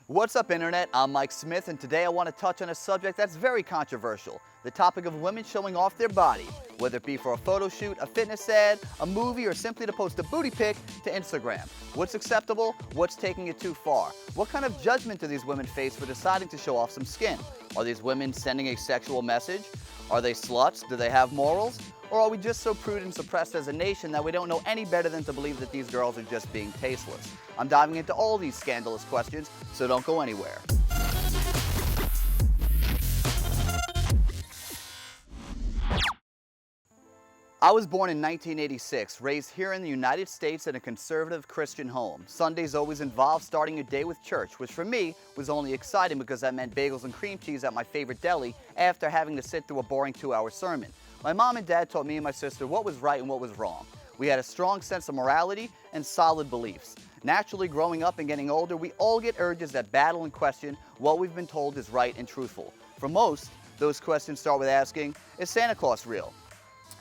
What's up, Internet? I'm Mike Smith, and today I want to touch on a subject that's very controversial, the topic of women showing off their body, whether it be for a photo shoot, a fitness ad, a movie, or simply to post a booty pic to Instagram. What's acceptable? What's taking it too far? What kind of judgment do these women face for deciding to show off some skin? Are these women sending a sexual message? Are they sluts? Do they have morals? Or are we just so prude and suppressed as a nation that we don't know any better than to believe that these girls are just being tasteless? I'm diving into all these scandalous questions, so don't go anywhere. I was born in 1986, raised here in the United States in a conservative Christian home. Sundays always involved starting your day with church, which for me was only exciting because that meant bagels and cream cheese at my favorite deli after having to sit through a boring 2-hour sermon. My mom and dad taught me and my sister what was right and what was wrong. We had a strong sense of morality and solid beliefs. Naturally, growing up and getting older, we all get urges that battle and question what we've been told is right and truthful. For most, those questions start with asking, is Santa Claus real?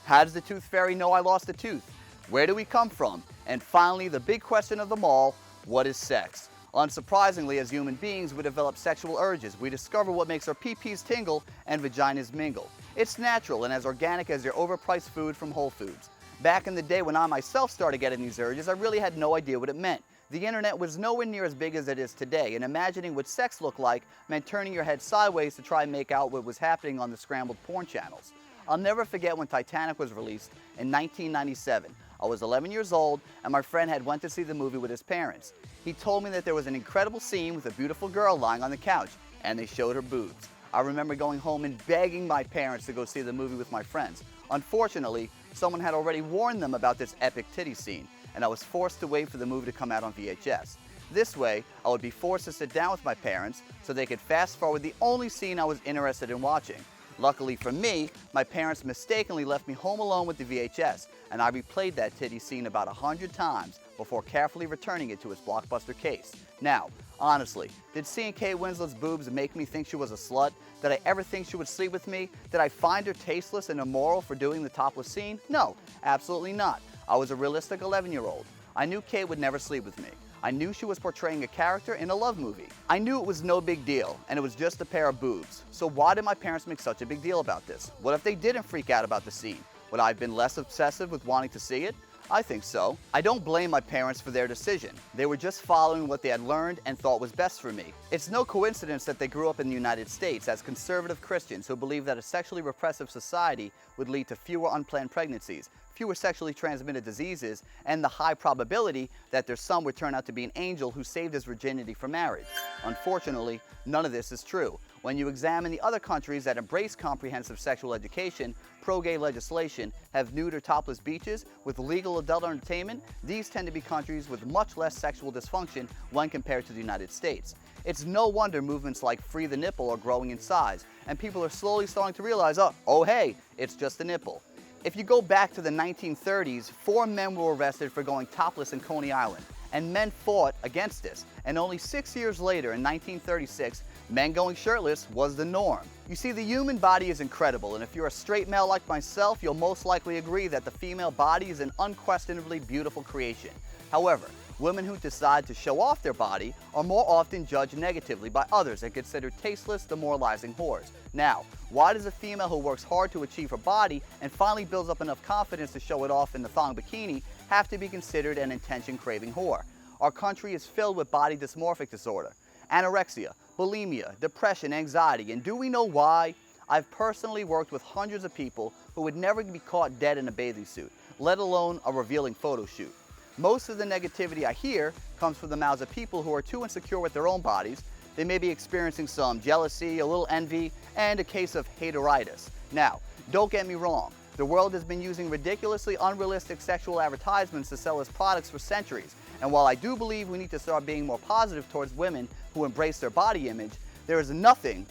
How does the tooth fairy know I lost a tooth? Where do we come from? And finally, the big question of them all, what is sex? Unsurprisingly, as human beings, we develop sexual urges. We discover what makes our pee-pees tingle and vaginas mingle. It's natural and as organic as your overpriced food from Whole Foods. Back in the day when I myself started getting these urges, I really had no idea what it meant. The internet was nowhere near as big as it is today, and imagining what sex looked like meant turning your head sideways to try and make out what was happening on the scrambled porn channels. I'll never forget when Titanic was released in 1997. I was 11 years old, and my friend had went to see the movie with his parents. He told me that there was an incredible scene with a beautiful girl lying on the couch, and they showed her boobs. I remember going home and begging my parents to go see the movie with my friends. Unfortunately, someone had already warned them about this epic titty scene, and I was forced to wait for the movie to come out on VHS. This way, I would be forced to sit down with my parents so they could fast forward the only scene I was interested in watching. Luckily for me, my parents mistakenly left me home alone with the VHS, and I replayed that titty scene about 100 times before carefully returning it to its blockbuster case. Now, honestly, did seeing Kate Winslet's boobs make me think she was a slut? Did I ever think she would sleep with me? Did I find her tasteless and immoral for doing the topless scene? No, absolutely not. I was a realistic 11-year-old. I knew Kate would never sleep with me. I knew she was portraying a character in a love movie. I knew it was no big deal, and it was just a pair of boobs. So why did my parents make such a big deal about this? What if they didn't freak out about the scene? Would I have been less obsessive with wanting to see it? I think so. I don't blame my parents for their decision. They were just following what they had learned and thought was best for me. It's no coincidence that they grew up in the United States as conservative Christians who believe that a sexually repressive society would lead to fewer unplanned pregnancies, fewer sexually transmitted diseases, and the high probability that their son would turn out to be an angel who saved his virginity for marriage. Unfortunately, none of this is true. When you examine the other countries that embrace comprehensive sexual education, pro-gay legislation, have nude or topless beaches with legal adult entertainment, these tend to be countries with much less sexual dysfunction when compared to the United States. It's no wonder movements like Free the Nipple are growing in size, and people are slowly starting to realize, oh hey, it's just a nipple. If you go back to the 1930s, 4 men were arrested for going topless in Coney Island, and men fought against this. And only 6 years later, in 1936, men going shirtless was the norm. You see, the human body is incredible, and if you're a straight male like myself, you'll most likely agree that the female body is an unquestionably beautiful creation. However, women who decide to show off their body are more often judged negatively by others and considered tasteless, demoralizing whores. Now, why does a female who works hard to achieve her body and finally builds up enough confidence to show it off in the thong bikini have to be considered an attention-craving whore? Our country is filled with body dysmorphic disorder, anorexia, bulimia, depression, anxiety, and do we know why? I've personally worked with hundreds of people who would never be caught dead in a bathing suit, let alone a revealing photo shoot. Most of the negativity I hear comes from the mouths of people who are too insecure with their own bodies. They may be experiencing some jealousy, a little envy, and a case of hateritis. Now, don't get me wrong. The world has been using ridiculously unrealistic sexual advertisements to sell its products for centuries. And while I do believe we need to start being more positive towards women who embrace their body image, there is nothing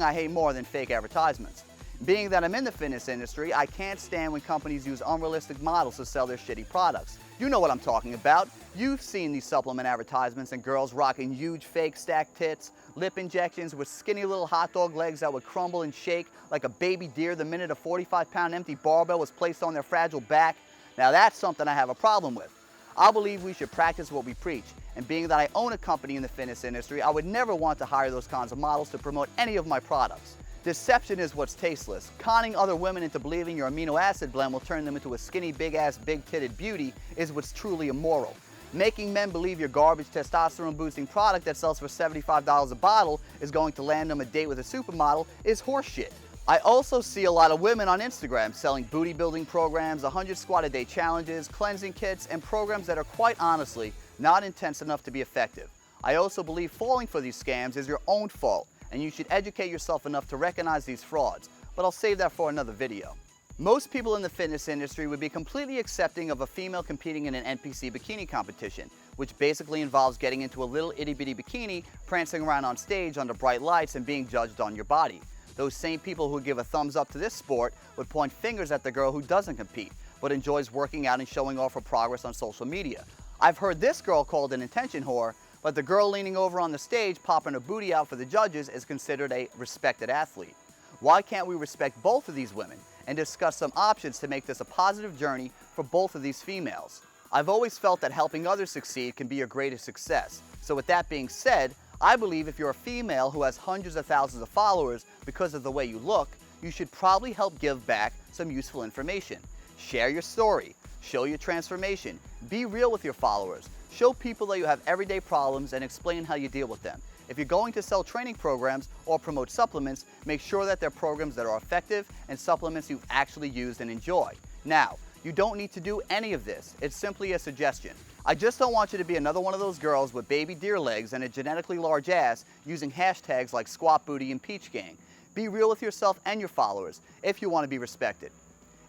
I hate more than fake advertisements. Being that I'm in the fitness industry, I can't stand when companies use unrealistic models to sell their shitty products. You know what I'm talking about. You've seen these supplement advertisements and girls rocking huge fake stacked tits, lip injections with skinny little hot dog legs that would crumble and shake like a baby deer the minute a 45-pound empty barbell was placed on their fragile back. Now that's something I have a problem with. I believe we should practice what we preach, and being that I own a company in the fitness industry, I would never want to hire those kinds of models to promote any of my products. Deception is what's tasteless. Conning other women into believing your amino acid blend will turn them into a skinny, big-ass, big-titted beauty is what's truly immoral. Making men believe your garbage testosterone-boosting product that sells for $75 a bottle is going to land them a date with a supermodel is horseshit. I also see a lot of women on Instagram selling booty building programs, 100 squat a day challenges, cleansing kits, and programs that are quite honestly not intense enough to be effective. I also believe falling for these scams is your own fault, and you should educate yourself enough to recognize these frauds, but I'll save that for another video. Most people in the fitness industry would be completely accepting of a female competing in an NPC bikini competition, which basically involves getting into a little itty-bitty bikini, prancing around on stage under bright lights, and being judged on your body. Those same people who give a thumbs up to this sport would point fingers at the girl who doesn't compete, but enjoys working out and showing off her progress on social media. I've heard this girl called an attention whore, but the girl leaning over on the stage popping her booty out for the judges is considered a respected athlete. Why can't we respect both of these women and discuss some options to make this a positive journey for both of these females? I've always felt that helping others succeed can be your greatest success. So with that being said, I believe if you're a female who has hundreds of thousands of followers because of the way you look, you should probably help give back some useful information. Share your story, show your transformation, be real with your followers, show people that you have everyday problems and explain how you deal with them. If you're going to sell training programs or promote supplements, make sure that they're programs that are effective and supplements you've actually used and enjoy. Now, you don't need to do any of this. It's simply a suggestion. I just don't want you to be another one of those girls with baby deer legs and a genetically large ass using hashtags like squat booty and peach gang. Be real with yourself and your followers if you want to be respected.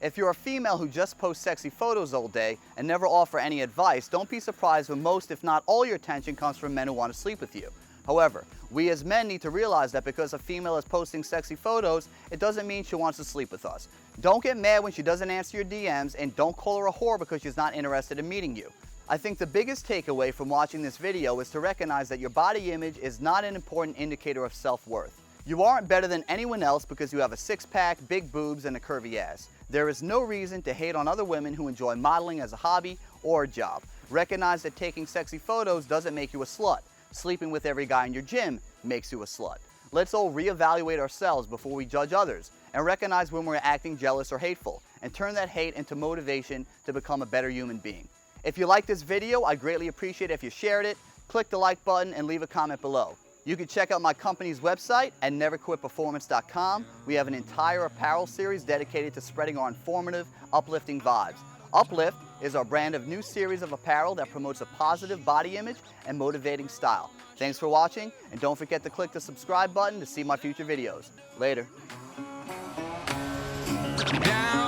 If you're a female who just posts sexy photos all day and never offer any advice, don't be surprised when most, if not all, your attention comes from men who want to sleep with you. However, we as men need to realize that because a female is posting sexy photos, it doesn't mean she wants to sleep with us. Don't get mad when she doesn't answer your DMs, and don't call her a whore because she's not interested in meeting you. I think the biggest takeaway from watching this video is to recognize that your body image is not an important indicator of self-worth. You aren't better than anyone else because you have a six-pack, big boobs, and a curvy ass. There is no reason to hate on other women who enjoy modeling as a hobby or a job. Recognize that taking sexy photos doesn't make you a slut. Sleeping with every guy in your gym makes you a slut. Let's all reevaluate ourselves before we judge others and recognize when we're acting jealous or hateful and turn that hate into motivation to become a better human being. If you like this video, I'd greatly appreciate it if you shared it, click the like button, and leave a comment below. You can check out my company's website at neverquitperformance.com. We have an entire apparel series dedicated to spreading our informative, uplifting vibes. Uplift is our brand of new series of apparel that promotes a positive body image and motivating style. Thanks for watching, and don't forget to click the subscribe button to see my future videos. Later. Down.